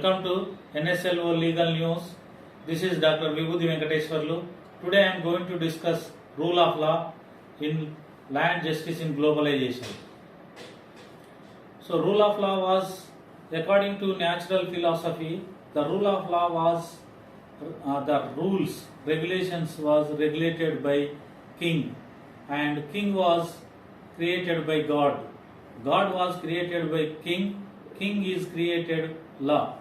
Welcome to NSLO Legal News. This is Dr. Vibhuti Venkateswarlu. Today I am going to discuss rule of law in land justice in globalization. So rule of law was, according to natural philosophy, the rule of law was the rules, regulations was regulated by king, and king was created by God. God was created by king. King is created law.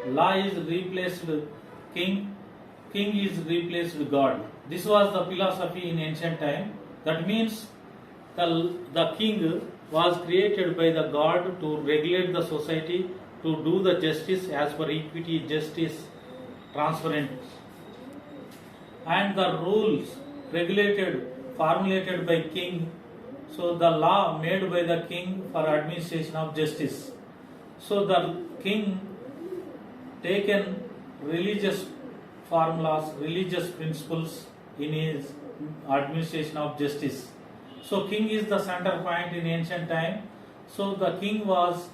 Law is replaced king. King is replaced God. This was the philosophy in ancient time. That means the king was created by the God to regulate the society, to do the justice as per equity, justice, transparent. And the rules formulated by king. So the law made by the king for administration of justice. So the king taken religious formulas, religious principles in his administration of justice. So king is the center point in ancient time. So the king was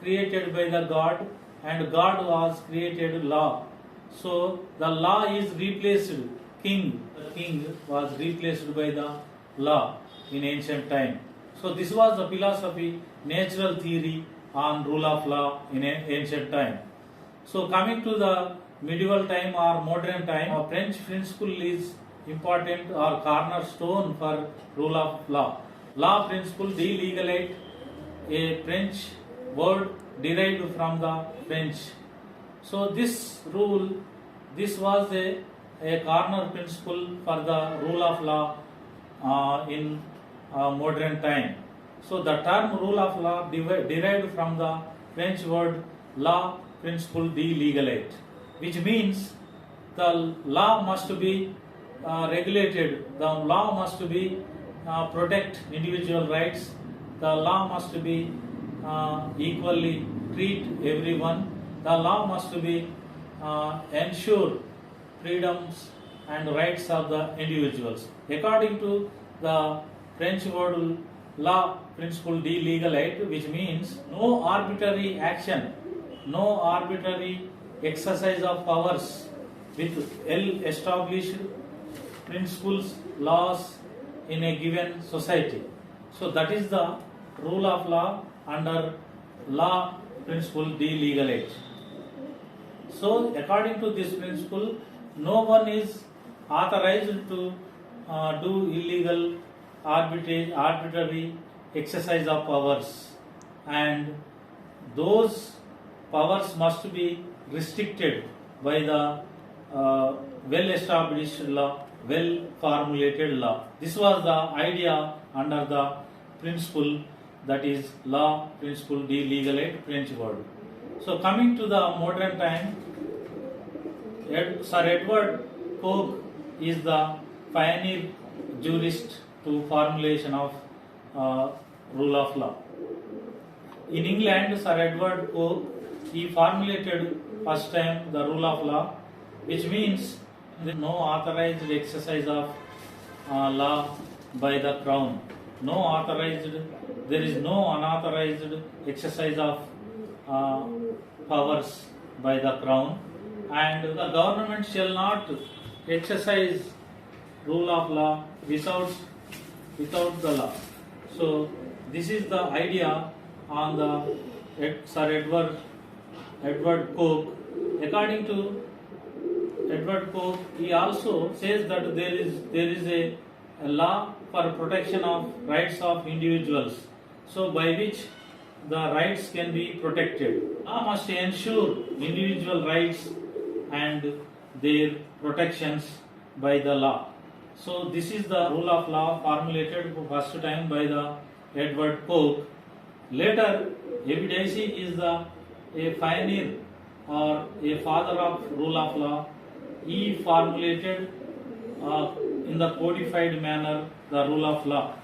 created by the God, and God was created law. So the law is replaced king. The king was replaced by the law in ancient time. So this was the philosophy, natural theory on rule of law in ancient time. So coming to the medieval time or modern time, a French principle is important or cornerstone for rule of law. Law principle, de-legalite, a French word derived from the French. So this rule, this was a corner principle for the rule of law in modern time. So the term rule of law derived from the French word law principle de-legalite, which means the law must be regulated, the law must be protect individual rights, the law must be equally treat everyone, the law must be ensure freedoms and rights of the individuals. According to the French word law principle de-legalite, which means no arbitrary action, no arbitrary exercise of powers with well-established principles, laws in a given society. So that is the rule of law under law principle de-legalite. So according to this principle, no one is authorized to do illegal, arbitrary exercise of powers, and those powers must be restricted by the well-established law, well-formulated law. This was the idea under the principle, that is law principle de-legalite, French word. So coming to the modern time, Sir Edward Coke is the pioneer jurist to formulation of rule of law. In England, Sir Edward Coke, he formulated first time the rule of law, which means no authorized exercise of law by the crown. No authorized, there is no unauthorized exercise of powers by the crown, and the government shall not exercise rule of law without the law. So this is the idea on the Sir Edward Coke. According to Edward Coke, he also says that there is a law for protection of rights of individuals, so by which the rights can be protected. Law must ensure individual rights and their protections by the law. So this is the rule of law formulated for first time by the Edward Coke. Later, Dicey is a pioneer or a father of rule of law. He formulated in the codified manner the rule of law.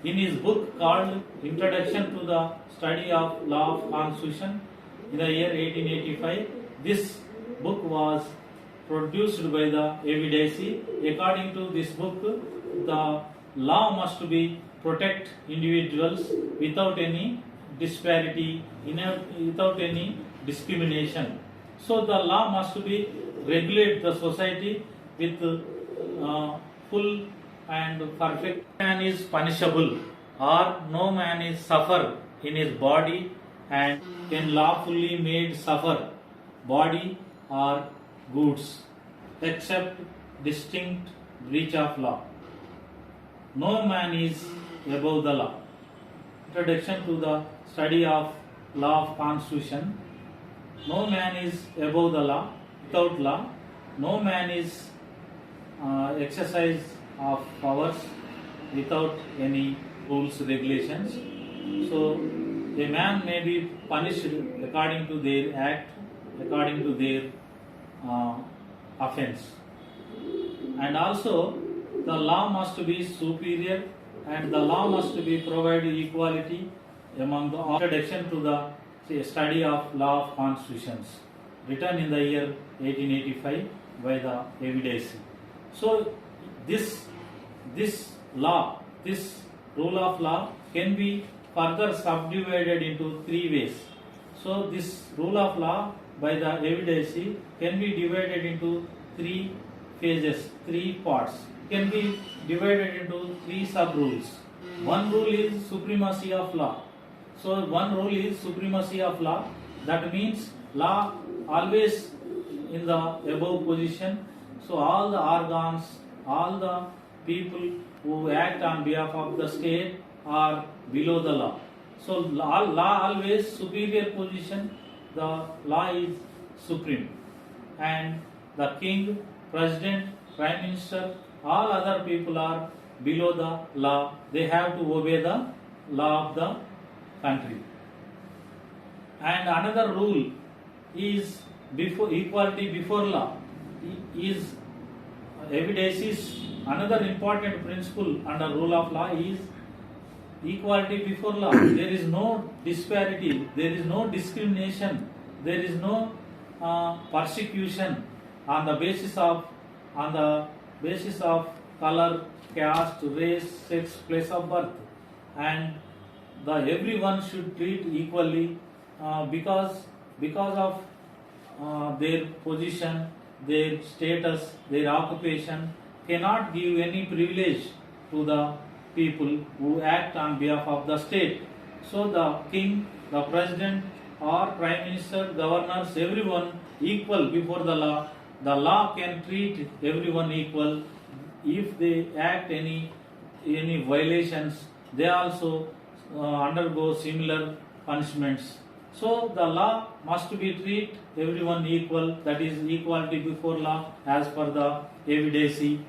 In his book called Introduction to the Study of Law of Constitution in the year 1885, this book was produced by the Dicey. According to this book, the law must be protect individuals without any disparity, without any discrimination. So the law must be regulate the society with full and perfect. No man is punishable or no man is suffer in his body and can lawfully made suffer body or goods except distinct breach of law. No man is above the law. Introduction to the study of law of constitution. No man is above the law. Without law, no man is exercise of powers without any rules, regulations. So a man may be punished according to their act, according to their offense. And also the law must be superior and the law must be provided equality among the introduction to the study of law of constitutions, written in the year 1885 by the Dicey. So this law, this rule of law can be further subdivided into three ways. So this rule of law by the Dicey can be divided into three phases, three parts. Can be divided into three sub rules. One rule is supremacy of law. So one rule is supremacy of law. That means law always in the above position. So all the organs, all the people who act on behalf of the state are below the law. So law always superior position. The law is supreme, and the king, president, prime minister, all other people are below the law. They have to obey the law of the country. And another rule is equality before law. Is evidence another important principle under rule of law is equality before law. There is no disparity, there is no discrimination, there is no persecution on the basis of color, caste, race, sex, place of birth, and everyone should treat equally because of their position, their status, their occupation cannot give any privilege to the people who act on behalf of the state. So the king, the president or prime minister, governors, everyone equal before the law. The law can treat everyone equal. If they act any violations, they also undergo similar punishments. So the law must be treat everyone equal. That is equality before law as per the Dicey.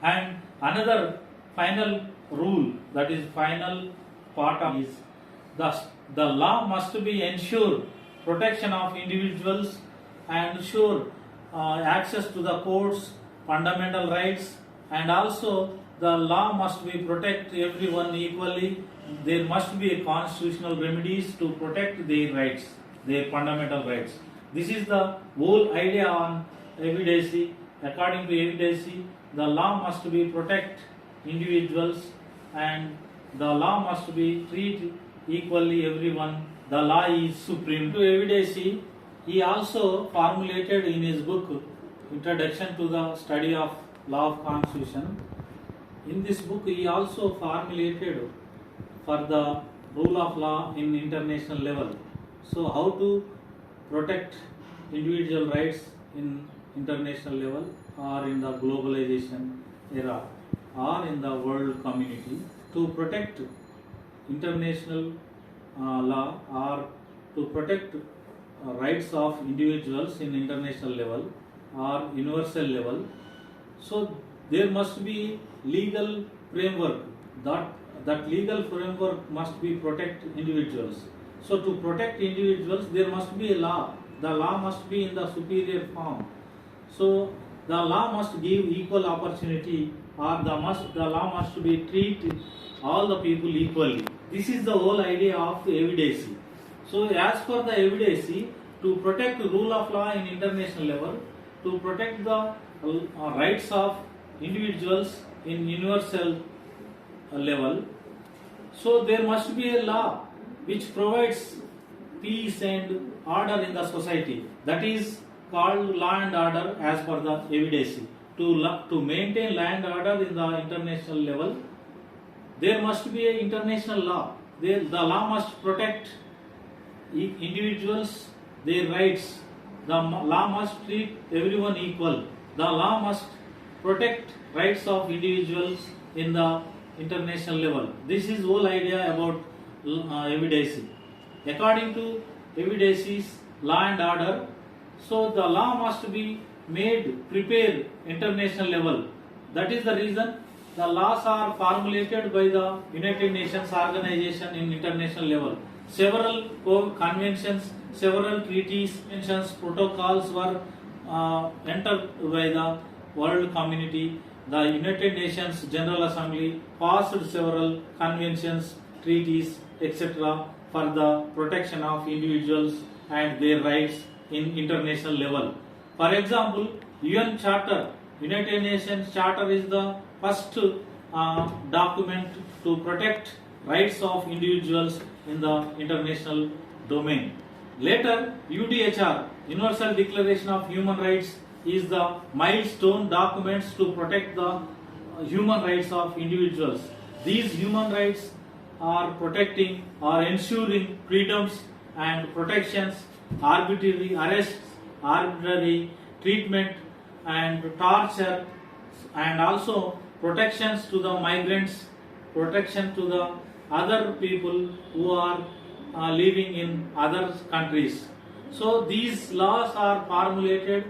And another final rule, that is final part of is the law must be ensure protection of individuals and ensure access to the courts, fundamental rights, and also the law must be protect everyone equally. There must be a constitutional remedies to protect their rights, their fundamental rights. This is the whole idea on Dicey. According to Dicey, the law must be protect individuals and the law must be treat equally everyone. The law is supreme. To Dicey, he also formulated in his book Introduction to the Study of Law of Constitution. In this book, he also formulated for the rule of law in international level. So how to protect individual rights in international level or in the globalization era or in the world community, to protect international law or to protect rights of individuals in international level or universal level. So there must be legal framework. That legal framework must be protect individuals. So to protect individuals, there must be a law. The law must be in the superior form. So the law must give equal opportunity, or the law must be treat all the people equally. This is the whole idea of Dicey. So as per the Dicey, to protect the rule of law in international level, to protect the rights of individuals in universal level, so there must be a law which provides peace and order in the society. That is called law and order as per the evidence. To maintain law and order in the international level, there must be an international law. The law must protect individuals, their rights. The law must treat everyone equal. The law must protect rights of individuals in the international level. This is whole idea about evidence. According to evidence, law and order, so the law must be prepared international level. That is the reason the laws are formulated by the United Nations organization in international level. Several conventions, several treaties, conventions, protocols were entered by the world community. The United Nations General Assembly passed several conventions, treaties, etc. for the protection of individuals and their rights in international level. For example, UN Charter, United Nations Charter is the first document to protect rights of individuals in the international domain. Later, UDHR, Universal Declaration of Human Rights, is the milestone documents to protect the human rights of individuals. These human rights are protecting or ensuring freedoms and protections, arbitrary arrests, arbitrary treatment and torture, and also protections to the migrants, protection to the other people who are living in other countries. So these laws are formulated,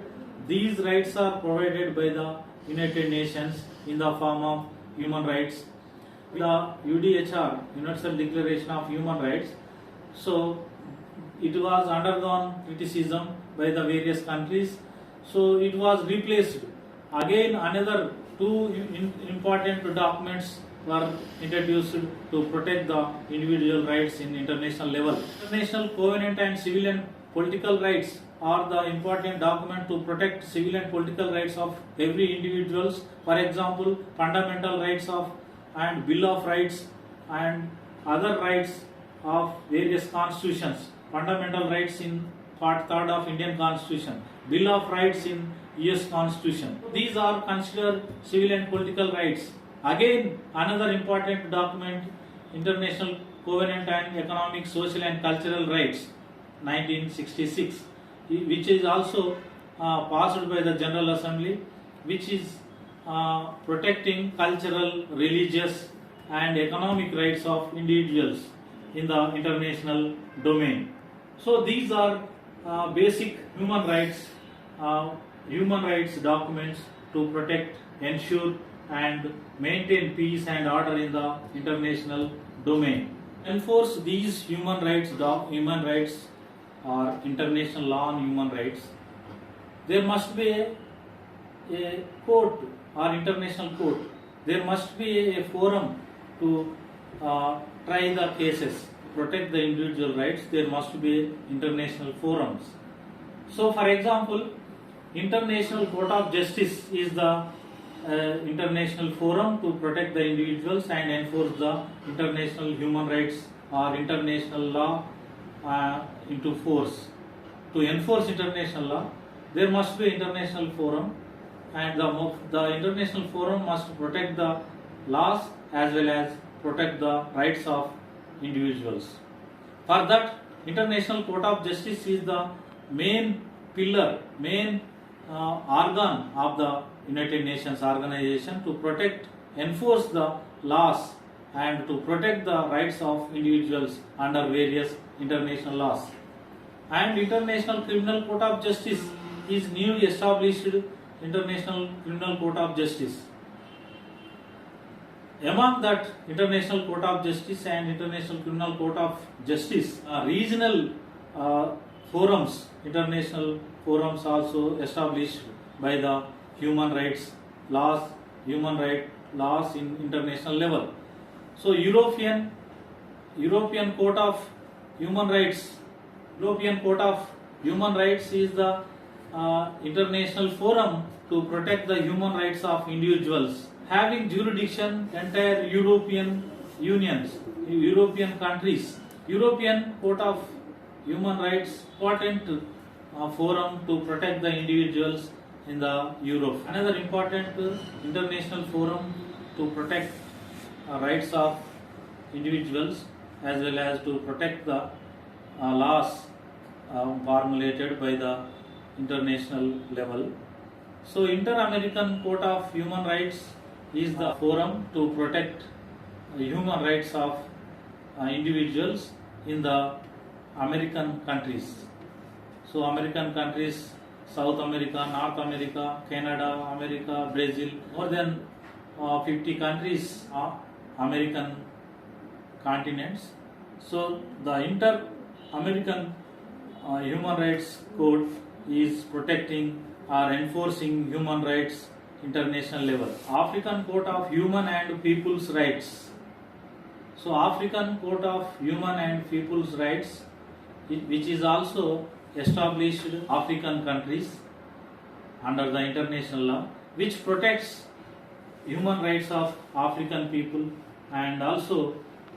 these rights are provided by the United Nations in the form of human rights. The UDHR, Universal Declaration of Human Rights, so it was undergone criticism by the various countries, so it was replaced. Again, another two important documents were introduced to protect the individual rights in international level. International Covenant and Civil and Political Rights are the important document to protect civil and political rights of every individuals. For example, fundamental rights of and Bill of Rights and other rights of various constitutions. Fundamental rights in Part 3rd of Indian Constitution, Bill of Rights in US Constitution. These are considered civil and political rights. Again, another important document, International Covenant on Economic, Social and Cultural Rights, 1966, which is also passed by the General Assembly, which is protecting cultural, religious and economic rights of individuals in the international domain. So these are basic human rights documents to protect, ensure and maintain peace and order in the international domain. Enforce these human rights or international law on human rights. There must be a court or international court. There must be a forum to try the cases, protect the individual rights. There must be international forums. So, for example, International Court of Justice is the international forum to protect the individuals and enforce the international human rights or international law into force. To enforce international law, there must be international forum, and the international forum must protect the laws as well as protect the rights of individuals. For that, International Court of Justice is the main pillar, main organ of the United Nations organization to protect, enforce the laws and to protect the rights of individuals under various international laws. And International Criminal Court of Justice is newly established International Criminal Court of Justice. Among that International Court of Justice and International Criminal Court of Justice, regional forums, international forums also established by the human rights laws in international level. So European Court of Human Rights, European Court of Human Rights is the international forum to protect the human rights of individuals, having jurisdiction entire European unions, European countries. European Court of human rights important forum to protect the individuals in the Europe. Another important international forum to protect rights of individuals as well as to protect the laws formulated by the international level. So Inter-American Court of Human Rights is the forum to protect human rights of individuals in the American countries. So American countries, South America, North America, Canada, America, Brazil, more than 50 countries are American continents. So the Inter-American Human Rights Code is protecting or enforcing human rights international level. African Court of Human and People's Rights. So African Court of Human and People's Rights, which is also established African countries under the international law, which protects human rights of African people and also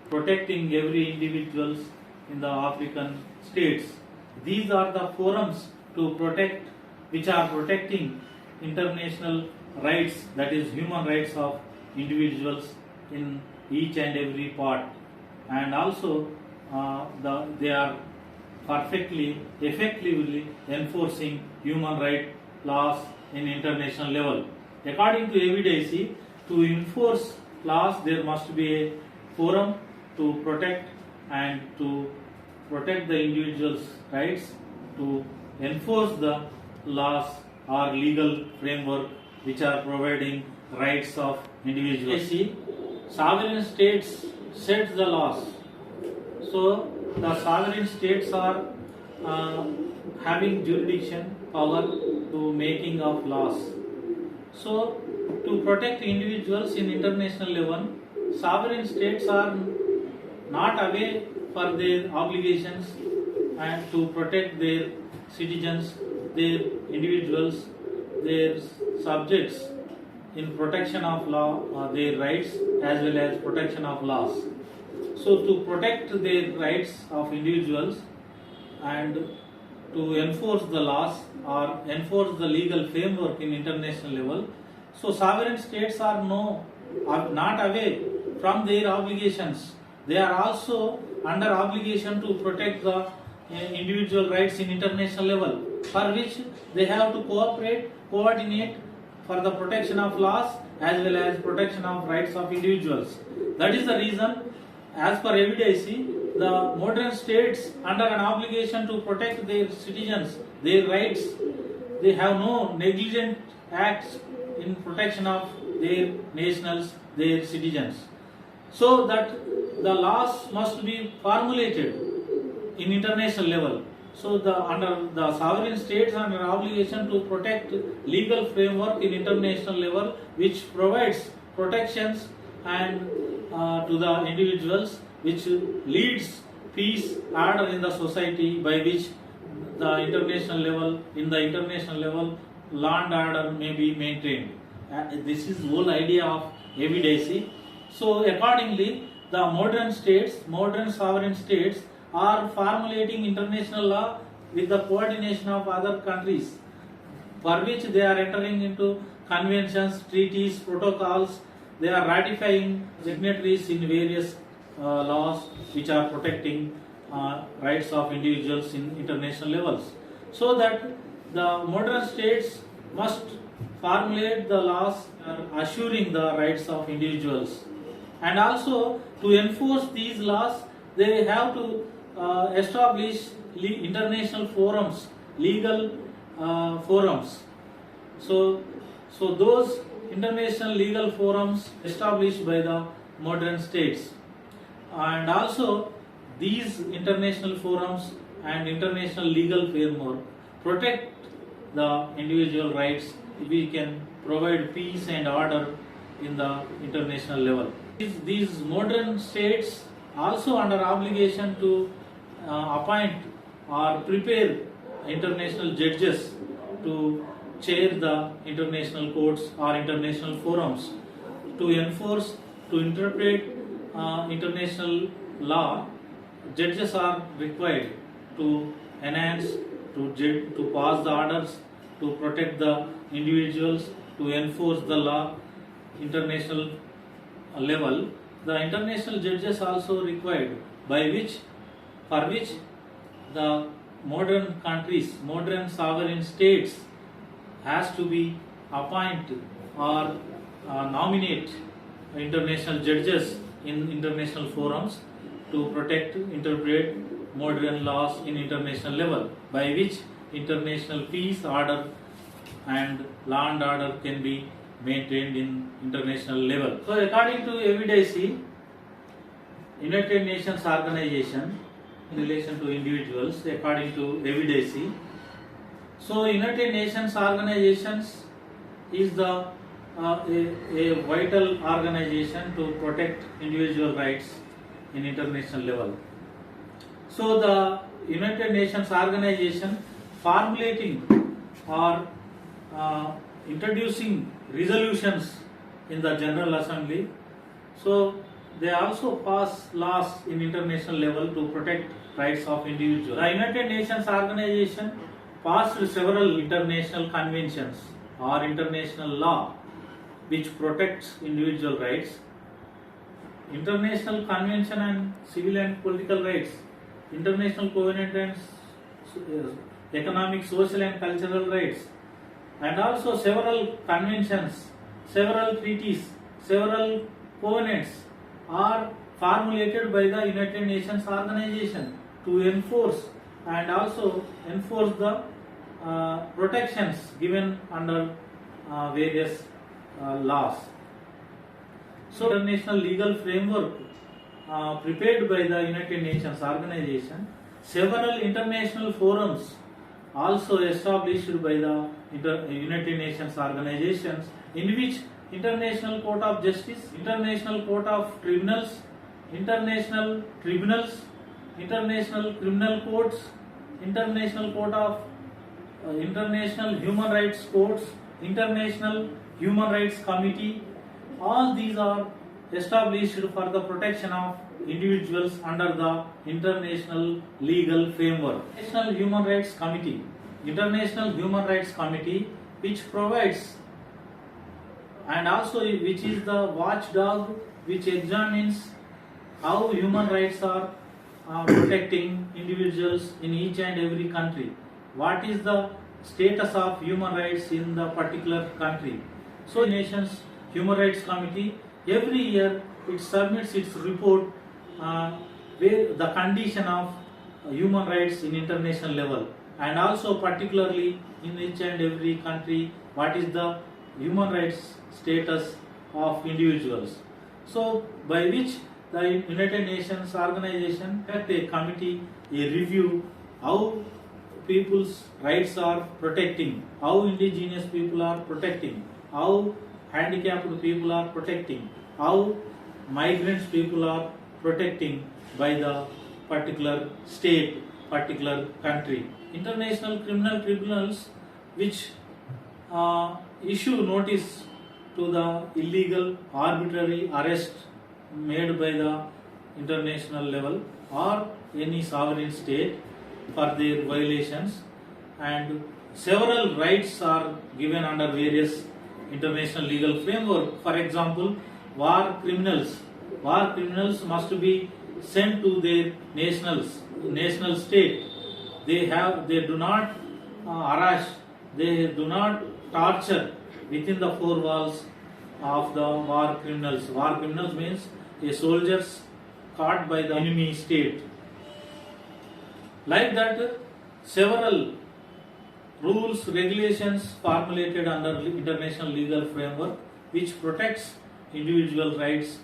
protecting every individuals in the African states. These are the forums to protect, which are protecting international rights, that is human rights of individuals in each and every part, and also they are perfectly, effectively enforcing human right laws in international level. According to Dicey, to enforce laws there must be a forum to protect and to protect the individual's rights, to enforce the laws or legal framework which are providing rights of individuals. See, sovereign states set the laws. So the sovereign states are having jurisdiction power to making of laws. So to protect individuals in international level, sovereign states are not away for their obligations and to protect their citizens, their individuals, their subjects in protection of law, their rights as well as protection of laws. So to protect their rights of individuals and to enforce the laws or enforce the legal framework in international level, so sovereign states are not away from their obligations. They are also under obligation to protect the individual rights in international level, for which they have to cooperate, coordinate for the protection of laws as well as protection of rights of individuals. That is the reason, as per Dicey, the modern states under an obligation to protect their citizens, their rights, they have no negligent acts in protection of their nationals, their citizens. So that the laws must be formulated in international level. So under the sovereign states are under obligation to protect legal framework in international level, which provides protections and to the individuals, which leads peace, order in the society, by which the international level law and order may be maintained. This is the whole idea of Dicey. So accordingly, the modern sovereign states are formulating international law with the coordination of other countries, for which they are entering into conventions, treaties, protocols. They are ratifying signatories in various laws which are protecting rights of individuals in international levels. So that the modern states must formulate the laws assuring the rights of individuals, and also to enforce these laws they have to establish international forums, legal forums. So those international legal forums established by the modern states, and also these international forums and international legal framework protect the individual rights. We can provide peace and order in the international level. These modern states also under obligation to appoint or prepare international judges to chair the international courts or international forums, to enforce, to interpret international law. Judges are required to enhance, to pass the orders, to protect the individuals, to enforce the law, international level. The international judges also required, for which the modern countries, modern sovereign states has to be appoint or nominate international judges in international forums to protect, interpret modern laws in international level, by which international peace, order and law and order can be maintained in international level. So according to Dicey, United Nations Organization in relation to individuals, according to Dicey, so United Nations Organizations is the a vital organization to protect individual rights in international level. So the United Nations Organization formulating or introducing resolutions in the General Assembly. So they also pass laws in international level to protect rights of individuals. The United Nations Organization passed several international conventions or international law which protects individual rights. International Convention on Civil and Political Rights, International Covenant on Economic, Social and Cultural Rights, and also several conventions, several treaties, several covenants are formulated by the United Nations Organization to enforce and also enforce the protections given under various laws. So international legal framework prepared by the United Nations Organization, several international forums also established by the United Nations Organizations, in which International Court of Justice, International Court of Tribunals, International Tribunals, International Criminal Courts, International Court of International Human Rights Courts, International Human Rights Committee, all these are established for the protection of individuals under the international legal framework. International Human Rights Committee, International Human Rights Committee, which provides and also which is the watchdog which examines how human rights are protecting individuals in each and every country. What is the status of human rights in the particular country? So Nations Human Rights Committee every year it submits its report where the condition of human rights in international level, and also particularly in each and every country what is the human rights status of individuals. So by which the United Nations Organization had a committee, a review how people's rights are protecting, how indigenous people are protecting, how handicapped people are protecting, how migrants people are protecting by the particular state, particular country. International criminal tribunals which issue notice to the illegal arbitrary arrest made by the international level or any sovereign state for their violations, and several rights are given under various international legal framework. For example, war criminals must be sent to their national state. They do not harass, they do not torture within the four walls of the war criminals. War criminals means a soldiers caught by the enemy state. Like that, several rules, regulations formulated under international legal framework which protects individual rights.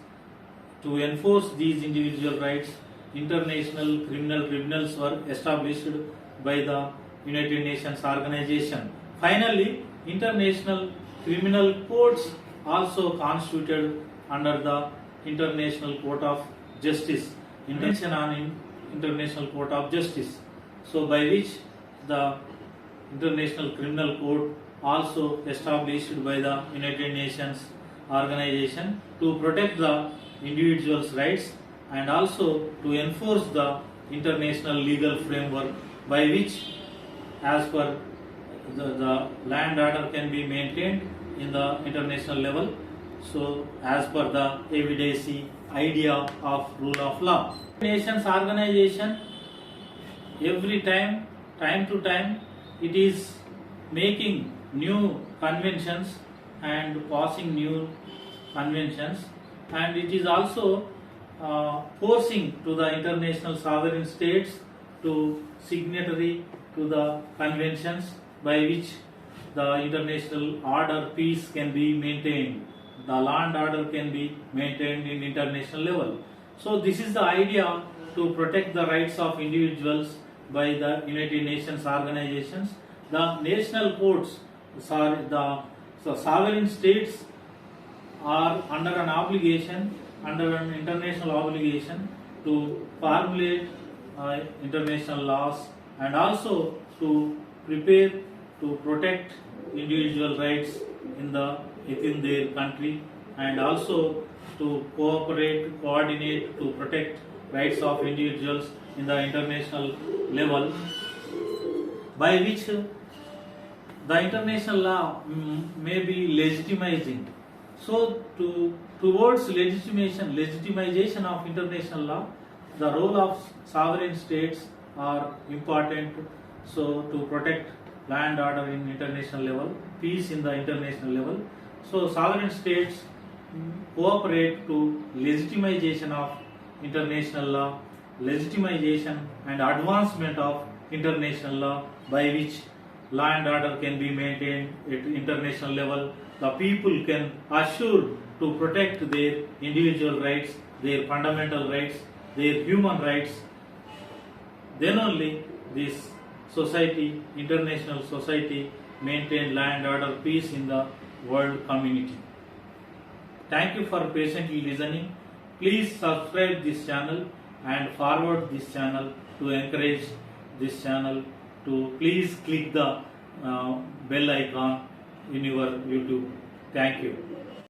To enforce these individual rights, international criminal tribunals were established by the United Nations Organization. Finally, international criminal courts also constituted under the International Court of Justice, Convention on International Court of Justice. So by which the International Criminal Court also established by the United Nations Organization to protect the individual's rights and also to enforce the international legal framework by which, as per the land order can be maintained in the international level. So, as per the evidence idea of rule of law, Nations Organization every time to time, it is making new conventions and passing new conventions, and it is also forcing to the international sovereign states to signatory to the conventions by which the international order, peace can be maintained, the land order can be maintained in international level. So this is the idea to protect the rights of individuals by the United Nations organizations. The national courts, the sovereign states are under an obligation, under an international obligation to formulate international laws and also to prepare to protect individual rights within their country, and also to cooperate, coordinate to protect rights of individuals in the international level, by which the international law may be legitimizing. So towards legitimization of international law, the role of sovereign states are important. So to protect land order in international level, peace in the international level. So sovereign states cooperate to legitimization of international law, legitimization and advancement of international law by which land order can be maintained at international level. The people can assure to protect their individual rights, their fundamental rights, their human rights. Then only this society, international society, maintain land order, peace in the world community. Thank you for patiently listening. Please subscribe this channel and forward this channel to encourage this channel to please click the bell icon in your YouTube. Thank you.